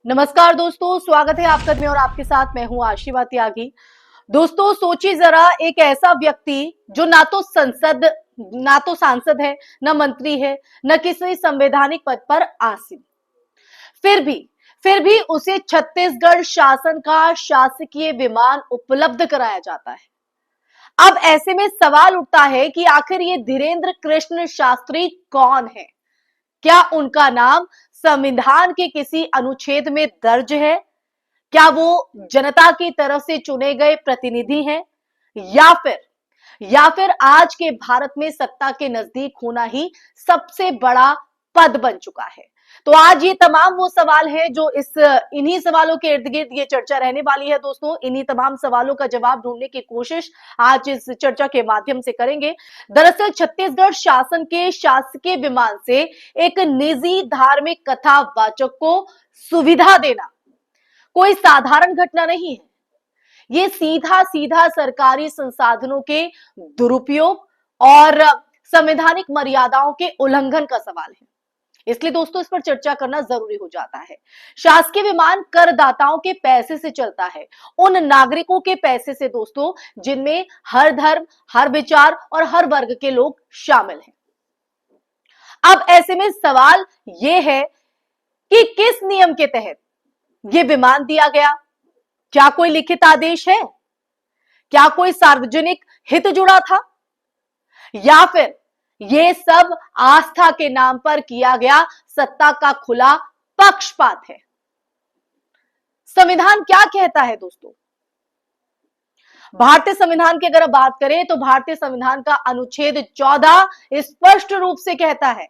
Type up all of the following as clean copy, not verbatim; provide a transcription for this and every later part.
नमस्कार दोस्तों, स्वागत है आपका में और आपके साथ मैं हूं आशीवा त्यागी। दोस्तों सोचिए जरा, एक ऐसा व्यक्ति जो ना तो सांसद है, न मंत्री है, न किसी संवैधानिक पद पर आसीन, फिर भी फिर भी उसे छत्तीसगढ़ शासन का शासकीय विमान उपलब्ध कराया जाता है। अब ऐसे में सवाल उठता है कि आखिर ये धीरेन्द्र कृष्ण शास्त्री कौन है? क्या उनका नाम संविधान के किसी अनुच्छेद में दर्ज है? क्या वो जनता की तरफ से चुने गए प्रतिनिधि हैं, या फिर आज के भारत में सत्ता के नजदीक होना ही सबसे बड़ा पद बन चुका है? तो आज ये तमाम वो सवाल है जो इन्हीं सवालों के इर्द गिर्द ये चर्चा रहने वाली है। दोस्तों इन्हीं तमाम सवालों का जवाब ढूंढने की कोशिश आज इस चर्चा के माध्यम से करेंगे। दरअसल छत्तीसगढ़ शासन के शासकीय विमान से एक निजी धार्मिक कथावाचक को सुविधा देना कोई साधारण घटना नहीं है। ये सीधा सीधा सरकारी संसाधनों के दुरुपयोग और संवैधानिक मर्यादाओं के उल्लंघन का सवाल है। इसलिए दोस्तों इस पर चर्चा करना जरूरी हो जाता है। शासकीय विमान करदाताओं के पैसे से चलता है, उन नागरिकों के पैसे से दोस्तों जिनमें हर धर्म, हर विचार और हर वर्ग के लोग शामिल हैं। अब ऐसे में सवाल यह है कि किस नियम के तहत यह विमान दिया गया? क्या कोई लिखित आदेश है? क्या कोई सार्वजनिक हित जुड़ा था? या फिर यह सब आस्था के नाम पर किया गया सत्ता का खुला पक्षपात है? संविधान क्या कहता है दोस्तों? भारतीय संविधान की अगर बात करें तो भारतीय संविधान का अनुच्छेद 14 स्पष्ट रूप से कहता है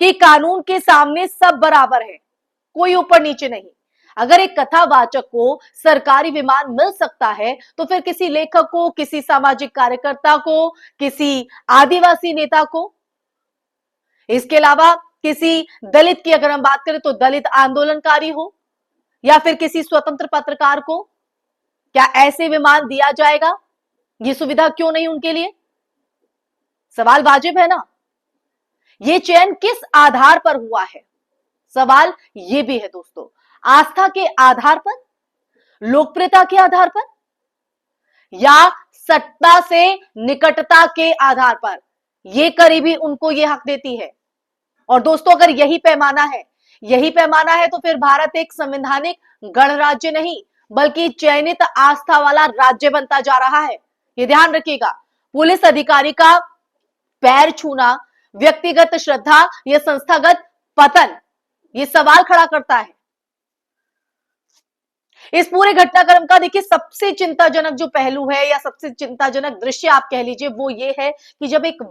कि कानून के सामने सब बराबर है, कोई ऊपर नीचे नहीं। अगर एक कथावाचक को सरकारी विमान मिल सकता है तो फिर किसी लेखक को, किसी सामाजिक कार्यकर्ता को, किसी आदिवासी नेता को, इसके अलावा किसी दलित की अगर हम बात करें तो दलित आंदोलनकारी हो, या फिर किसी स्वतंत्र पत्रकार को, क्या ऐसे विमान दिया जाएगा? ये सुविधा क्यों नहीं उनके लिए? सवाल वाजिब है ना। ये चयन किस आधार पर हुआ है? सवाल ये भी है दोस्तों, आस्था के आधार पर, लोकप्रियता के आधार पर, या सत्ता से निकटता के आधार पर? ये करीबी उनको ये हक देती है। और दोस्तों अगर यही पैमाना है तो फिर भारत एक संवैधानिक गणराज्य नहीं बल्कि चयनित आस्था वाला राज्य बनता जा रहा है। ये ध्यान रखिएगा। पुलिस अधिकारी का पैर छूना व्यक्तिगत श्रद्धा या संस्थागत पतन, ये सवाल खड़ा करता है। इस पूरे घटनाक्रम का देखिए सबसे चिंताजनक जो पहलू है या सबसे चिंताजनक दृश्य आप कह लीजिए वो ये है कि जब एक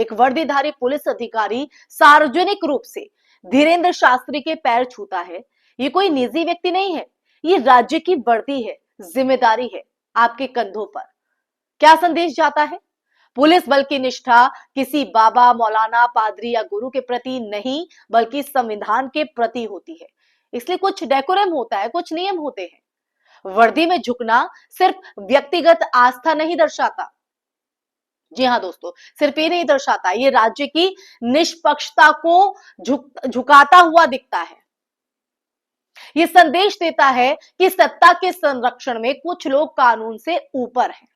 वर्दीधारी पुलिस अधिकारी सार्वजनिक रूप से धीरेन्द्र शास्त्री के पैर छूता है। ये कोई निजी व्यक्ति नहीं है, ये राज्य की वर्दी है, जिम्मेदारी है आपके कंधों पर। क्या संदेश जाता है? पुलिस बल की निष्ठा किसी बाबा, मौलाना, पादरी या गुरु के प्रति नहीं बल्कि संविधान के प्रति होती है। इसलिए कुछ डेकोरम होता है, कुछ नियम होते हैं। वर्दी में झुकना सिर्फ व्यक्तिगत आस्था नहीं दर्शाता। जी हाँ दोस्तों, सिर्फ ये नहीं दर्शाता, ये राज्य की निष्पक्षता को झुकाता हुआ दिखता है। ये संदेश देता है कि सत्ता के संरक्षण में कुछ लोग कानून से ऊपर हैं।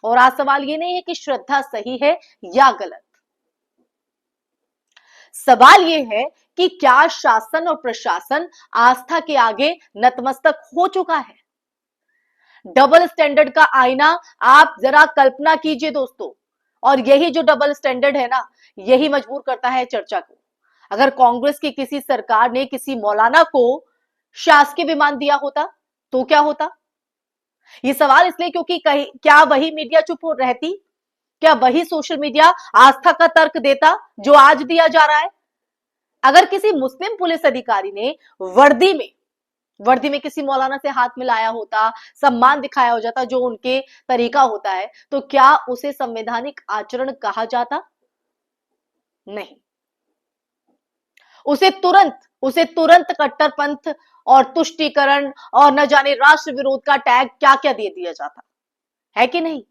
और आज सवाल ये नहीं है कि श्रद्धा सही है या गलत, सवाल ये है कि क्या शासन और प्रशासन आस्था के आगे नतमस्तक हो चुका है? डबल स्टैंडर्ड का आईना आप जरा कल्पना कीजिए दोस्तों। और यही जो डबल स्टैंडर्ड है ना, यही मजबूर करता है चर्चा को। अगर कांग्रेस की किसी सरकार ने किसी मौलाना को शासकीय विमान दिया होता तो क्या होता? ये सवाल इसलिए क्योंकि क्या वही मीडिया चुप रहती? क्या वही सोशल मीडिया आस्था का तर्क देता जो आज दिया जा रहा है? अगर किसी मुस्लिम पुलिस अधिकारी ने वर्दी में किसी मौलाना से हाथ मिलाया होता, सम्मान दिखाया हो जाता जो उनके तरीका होता है, तो क्या उसे संवैधानिक आचरण कहा जाता? नहीं। उसे तुरंत कट्टरपंथ और तुष्टीकरण और न जाने राष्ट्र विरोध का टैग क्या क्या दे दिया जाता है कि नहीं?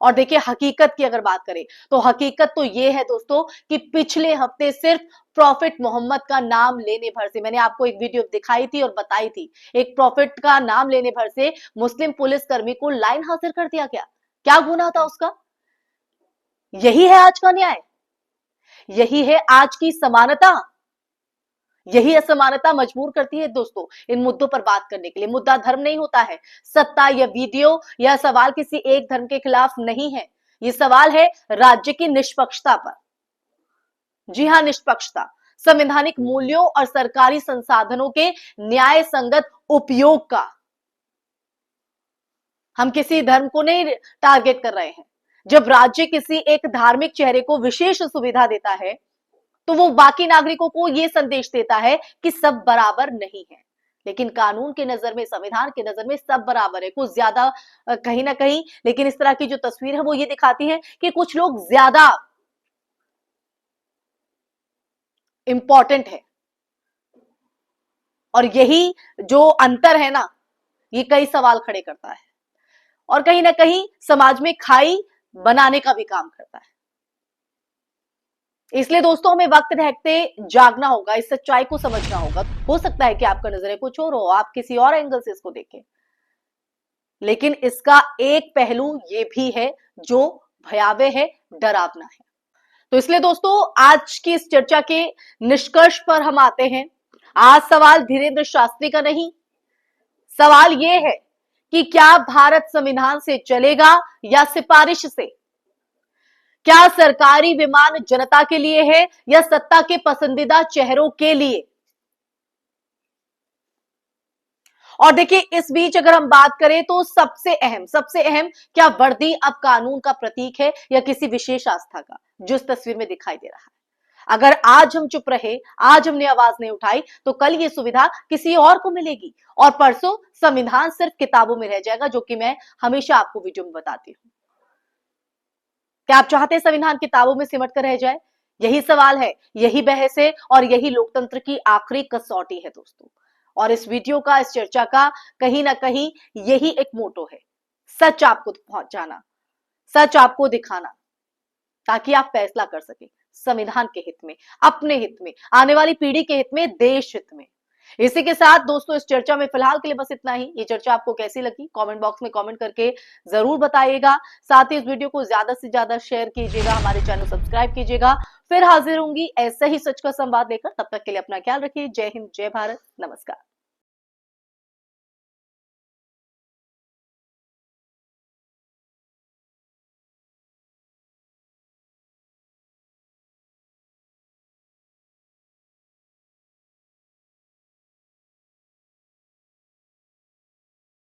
और देखिए हकीकत की अगर बात करें तो हकीकत तो ये है दोस्तों कि पिछले हफ्ते सिर्फ प्रॉफिट मोहम्मद का नाम लेने भर से, मैंने आपको एक वीडियो दिखाई थी और बताई थी, एक प्रॉफिट का नाम लेने भर से मुस्लिम पुलिसकर्मी को लाइन हाजिर कर दिया गया। क्या गुनाह था उसका? यही है आज का न्याय, यही है आज की समानता। यही असमानता मजबूर करती है दोस्तों इन मुद्दों पर बात करने के लिए। मुद्दा धर्म नहीं होता है, सत्ता या वीडियो या सवाल किसी एक धर्म के खिलाफ नहीं है, ये सवाल है राज्य की निष्पक्षता पर। जी हां, निष्पक्षता, संवैधानिक मूल्यों और सरकारी संसाधनों के न्याय संगत उपयोग का। हम किसी धर्म को नहीं टारगेट कर रहे हैं। जब राज्य किसी एक धार्मिक चेहरे को विशेष सुविधा देता है तो वो बाकी नागरिकों को यह संदेश देता है कि सब बराबर नहीं है। लेकिन कानून की नजर में, संविधान की नजर में सब बराबर है। कुछ ज्यादा कहीं ना कहीं, लेकिन इस तरह की जो तस्वीर है वो ये दिखाती है कि कुछ लोग ज्यादा इंपॉर्टेंट है। और यही जो अंतर है ना, ये कई सवाल खड़े करता है और कहीं ना कहीं समाज में खाई बनाने का भी काम करता है। इसलिए दोस्तों हमें वक्त रहते जागना होगा, इस सच्चाई को समझना होगा। हो सकता है कि आपका नजरिया कुछ और हो, आप किसी और एंगल से इसको देखें, लेकिन इसका एक पहलू ये भी है जो भयावह है, डरावना है। तो इसलिए दोस्तों आज की इस चर्चा के निष्कर्ष पर हम आते हैं। आज सवाल धीरेन्द्र शास्त्री का नहीं, सवाल यह है कि क्या भारत संविधान से चलेगा या सिफारिश से? क्या सरकारी विमान जनता के लिए है या सत्ता के पसंदीदा चेहरों के लिए? और देखिए इस बीच अगर हम बात करें तो सबसे अहम, क्या वर्दी अब कानून का प्रतीक है या किसी विशेष आस्था का, जो इस तस्वीर में दिखाई दे रहा है। अगर आज हम चुप रहे, आज हमने आवाज नहीं उठाई, तो कल ये सुविधा किसी और को मिलेगी और परसों संविधान सिर्फ किताबों में रह जाएगा, जो कि मैं हमेशा आपको वीडियो में बताती हूं। क्या आप चाहते हैं संविधान किताबों में सिमट कर रह जाए? यही सवाल है, यही बहस है और यही लोकतंत्र की आखिरी कसौटी है दोस्तों। और इस वीडियो का, इस चर्चा का कहीं ना कहीं यही एक मोटो है, सच आपको पहुंचाना, सच आपको दिखाना, ताकि आप फैसला कर सके संविधान के हित में, अपने हित में, आने वाली पीढ़ी के हित में, देश हित में। इसी के साथ दोस्तों इस चर्चा में फिलहाल के लिए बस इतना ही। ये चर्चा आपको कैसी लगी कमेंट बॉक्स में कमेंट करके जरूर बताइएगा। साथ ही इस वीडियो को ज्यादा से ज्यादा शेयर कीजिएगा, हमारे चैनल सब्सक्राइब कीजिएगा। फिर हाजिर होंगी ऐसे ही सच का संवाद लेकर, तब तक के लिए अपना ख्याल रखिए। जय हिंद, जय भारत, नमस्कार।